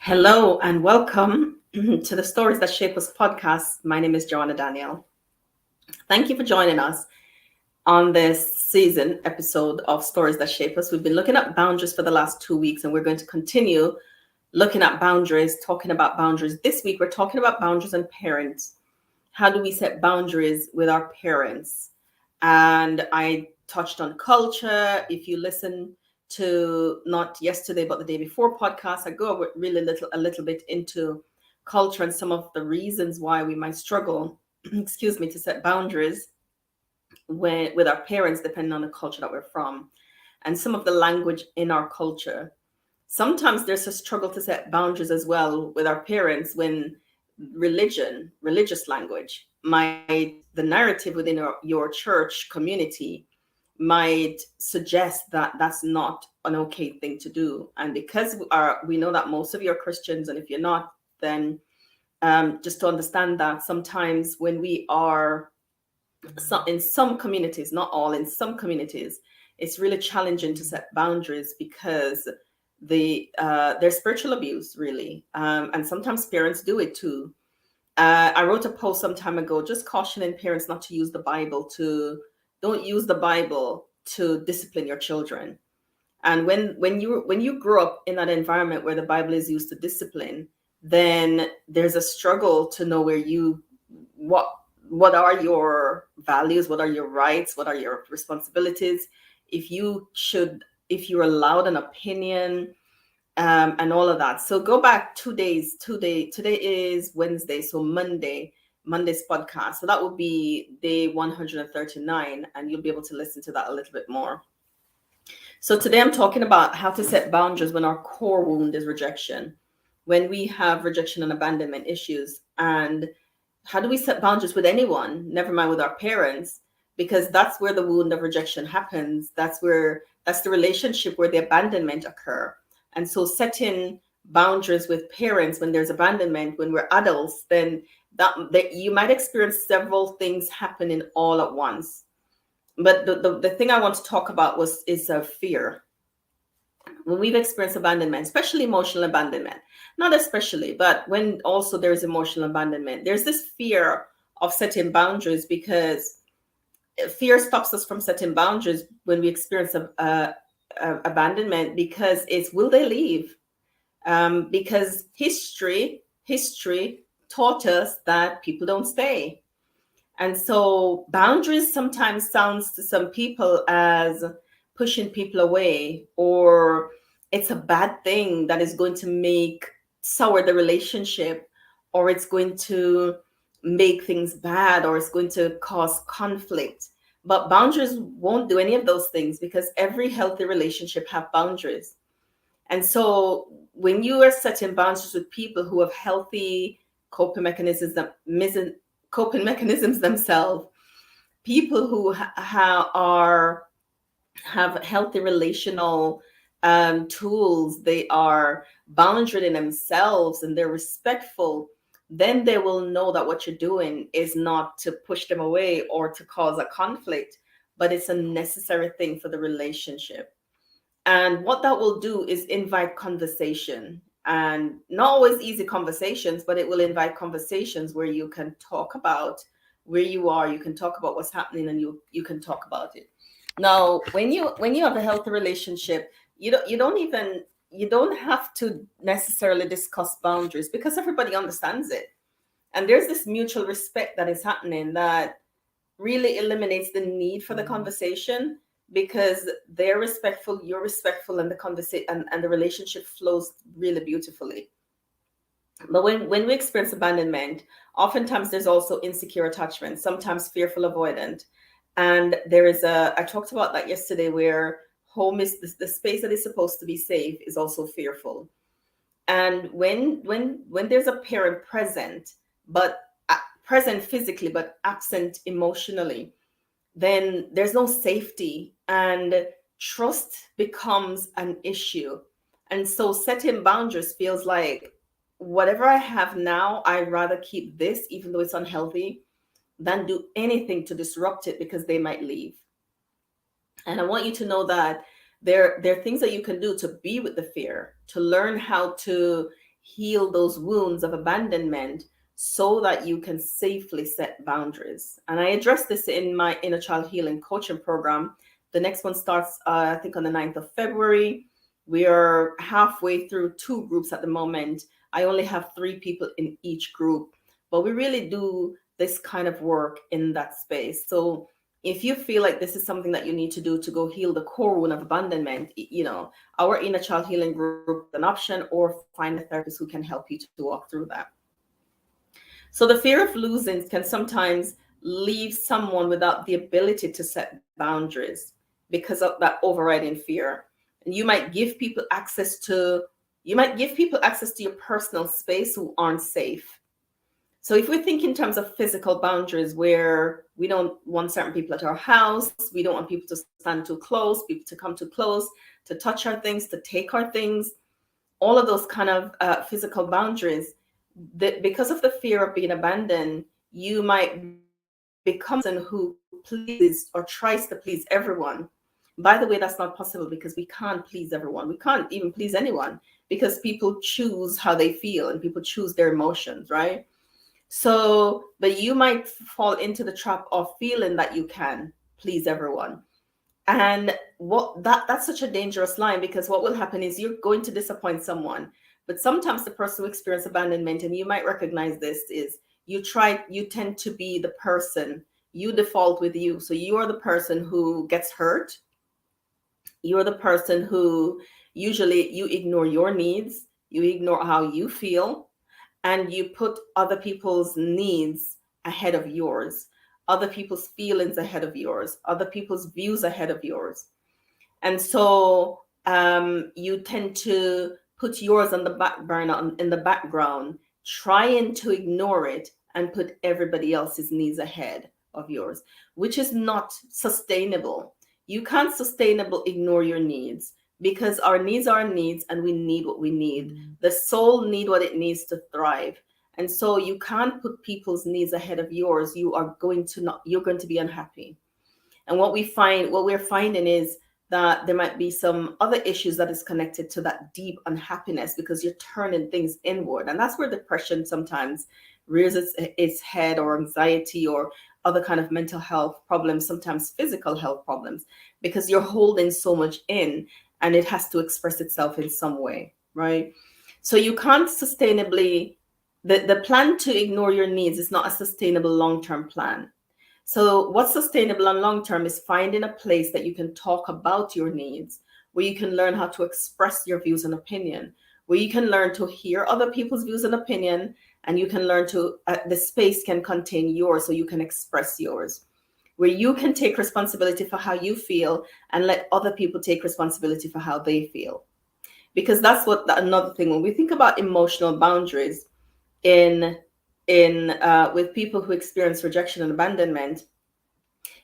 Hello and welcome to the Stories That Shape Us podcast. My name is Joanna Daniel. Thank you for joining us on this season episode of Stories That Shape Us. We've been looking at boundaries for the last 2 weeks, and we're going to continue looking at boundaries, talking about boundaries. This week, we're talking about boundaries and parents. How do we set boundaries with our parents? And I touched on culture. If you listen to not yesterday but the day before podcast, I go really a little bit into culture and some of the reasons why we might struggle excuse me, to set boundaries with our parents, depending on the culture that we're from, and some of the language in our culture. Sometimes there's a struggle to set boundaries as well with our parents when religious language the narrative within your church community might suggest that that's not an okay thing to do. And because we know that most of you are Christians, and if you're not, then just to understand that sometimes when we are in some communities, not all, in some communities, it's really challenging to set boundaries because there's spiritual abuse, really, and sometimes parents do it too. I wrote a post some time ago just cautioning parents not to use the Bible don't use the Bible to discipline your children. And when you grow up in that environment where the Bible is used to discipline, then there's a struggle to know what are your values, what are your rights, what are your responsibilities, if you're allowed an opinion, and all of that. So go back 2 days. Today is Wednesday, so Monday's podcast. So that would be day 139, and you'll be able to listen to that a little bit more. So today I'm talking about how to set boundaries when our core wound is rejection, when we have rejection and abandonment issues. And how do we set boundaries with anyone, never mind with our parents, because that's where the wound of rejection happens. That's the relationship where the abandonment occur. And so setting boundaries with parents when there's abandonment, when we're adults, then that you might experience several things happening all at once. But the thing I want to talk about is fear. When we've experienced abandonment, especially emotional abandonment, not especially, but when also there's emotional abandonment, there's this fear of setting boundaries, because fear stops us from setting boundaries when we experience abandonment, because it's, will they leave? Because history taught us that people don't stay. And so boundaries sometimes sounds to some people as pushing people away, or it's a bad thing that is going to sour the relationship, or it's going to make things bad, or it's going to cause conflict. But boundaries won't do any of those things, because every healthy relationship have boundaries. And so when you are setting boundaries with people who have healthy coping mechanisms themselves, people who have healthy relational tools, they are boundaried in themselves and they're respectful, then they will know that what you're doing is not to push them away or to cause a conflict, but it's a necessary thing for the relationship. And what that will do is invite conversation, and not always easy conversations, but it will invite conversations where you can talk about where you are, you can talk about what's happening, and you can talk about it. Now, when you have a healthy relationship, you don't have to necessarily discuss boundaries, because everybody understands it. And there's this mutual respect that is happening that really eliminates the need for the conversation, because they're respectful, you're respectful, and the conversation and the relationship flows really beautifully. But when we experience abandonment, oftentimes there's also insecure attachment, sometimes fearful avoidant. And I talked about that yesterday, where home is the space that is supposed to be safe is also fearful. And when there's a parent present, but present physically, but absent emotionally, then there's no safety, and trust becomes an issue. And so setting boundaries feels like, whatever I have now, I'd rather keep this, even though it's unhealthy, than do anything to disrupt it, because they might leave. And I want you to know that there are things that you can do to be with the fear, to learn how to heal those wounds of abandonment so that you can safely set boundaries. And I address this in my inner child healing coaching program. The next one starts, I think, on the 9th of February. We are halfway through 2 groups at the moment. I only have 3 people in each group, but we really do this kind of work in that space. So if you feel like this is something that you need to do to go heal the core wound of abandonment, our inner child healing group is an option, or find a therapist who can help you to walk through that. So the fear of losing can sometimes leave someone without the ability to set boundaries because of that overriding fear. And you might give people access to your personal space who aren't safe. So if we think in terms of physical boundaries, where we don't want certain people at our house, we don't want people to stand too close, people to come too close, to touch our things, to take our things, all of those kind of physical boundaries, because of the fear of being abandoned, you might become a person who pleases or tries to please everyone. By the way, that's not possible, because we can't please everyone. We can't even please anyone, because people choose how they feel and people choose their emotions, right? So, but you might fall into the trap of feeling that you can please everyone. And that's such a dangerous line, because what will happen is you're going to disappoint someone. But sometimes the person who experiences abandonment, and you might recognize this, is you tend to be the person, you default with you. So you are the person who gets hurt. You're the person who usually you ignore your needs, you ignore how you feel, and you put other people's needs ahead of yours, other people's feelings ahead of yours, other people's views ahead of yours. And so you tend to put yours on the back burner, in the background, trying to ignore it and put everybody else's needs ahead of yours, which is not sustainable. You can't sustainably ignore your needs, because our needs are our needs, and we need what we need. The soul needs what it needs to thrive. And so you can't put people's needs ahead of yours. You're going to be unhappy. And what we're finding is that there might be some other issues that is connected to that deep unhappiness, because you're turning things inward. And that's where depression sometimes rears its head, or anxiety, or other kind of mental health problems, sometimes physical health problems, because you're holding so much in, and it has to express itself in some way, right? So you can't sustainably, the plan to ignore your needs is not a sustainable long-term plan. So what's sustainable and long-term is finding a place that you can talk about your needs, where you can learn how to express your views and opinion, where you can learn to hear other people's views and opinion, and you can learn to, the space can contain yours, so you can express yours, where you can take responsibility for how you feel and let other people take responsibility for how they feel. Because that's another thing, when we think about emotional boundaries in with people who experience rejection and abandonment,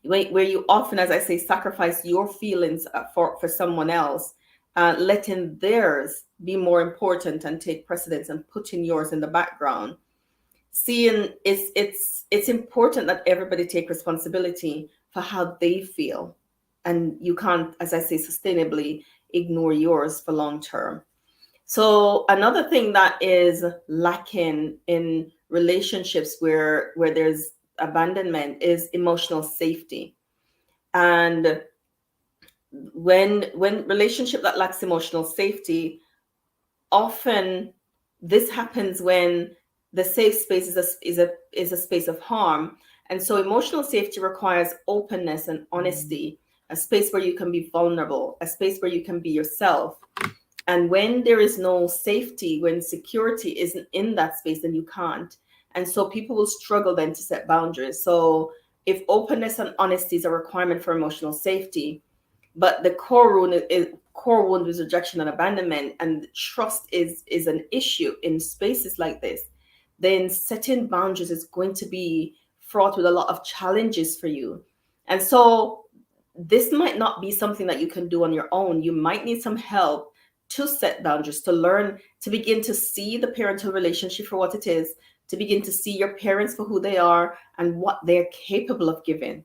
where you often, as I say, sacrifice your feelings for someone else, letting theirs be more important and take precedence, and putting yours in the background. Seeing it's important that everybody take responsibility for how they feel, and you can't, as I say, sustainably ignore yours for long term. So another thing that is lacking in relationships where there's abandonment is emotional safety. And when relationship that lacks emotional safety, often this happens when the safe space is a space of harm. And so emotional safety requires openness and honesty, a space where you can be vulnerable, a space where you can be yourself. And when there is no safety, when security isn't in that space, then you can't. And so people will struggle then to set boundaries. So if openness and honesty is a requirement for emotional safety, but the core wound is rejection and abandonment, and trust is an issue in spaces like this, then setting boundaries is going to be fraught with a lot of challenges for you. And so this might not be something that you can do on your own. You might need some help to set boundaries, to learn, to begin to see the parental relationship for what it is, to begin to see your parents for who they are and what they're capable of giving,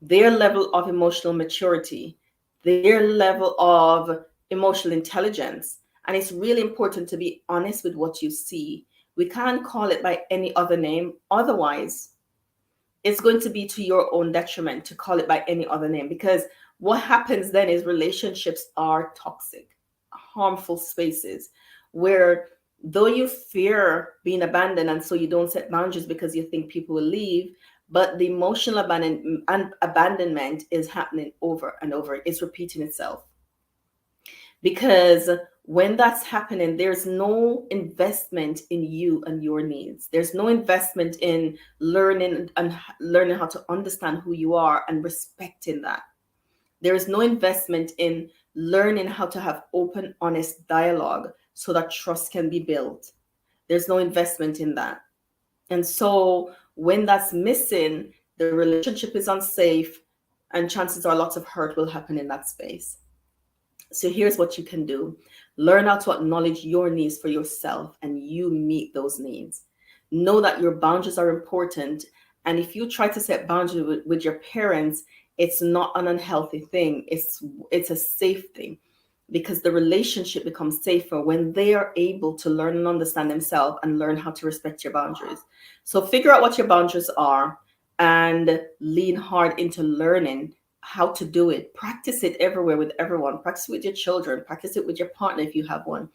their level of emotional maturity, their level of emotional intelligence, And it's really important to be honest with what you see. We can't call it by any other name. Otherwise, it's going to be to your own detriment to call it by any other name, because what happens then is relationships are toxic, harmful spaces where, though you fear being abandoned and so you don't set boundaries because you think people will leave, but the emotional abandonment is happening over and over. It's repeating itself, because when that's happening, there's no investment in you and your needs. There's no investment in learning how to understand who you are and respecting that. There is no investment in learning how to have open, honest dialogue so that trust can be built. There's no investment in that. And so when that's missing, the relationship is unsafe, and chances are lots of hurt will happen in that space. So here's what you can do. Learn how to acknowledge your needs for yourself, and you meet those needs. Know that your boundaries are important. And if you try to set boundaries with your parents, it's not an unhealthy thing. It's a safe thing, because the relationship becomes safer when they are able to learn and understand themselves and learn how to respect your boundaries. So figure out what your boundaries are and lean hard into learning how to do it. Practice it everywhere with everyone. Practice it with your children. Practice it with your partner if you have one.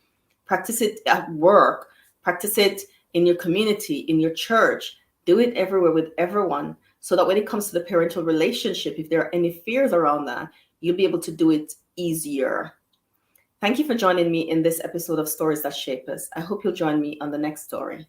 Practice it at work. Practice it in your community, in your church. Do it everywhere with everyone, so that when it comes to the parental relationship, if there are any fears around that, you'll be able to do it easier. Thank you for joining me in this episode of Stories That Shape Us. I hope you'll join me on the next story.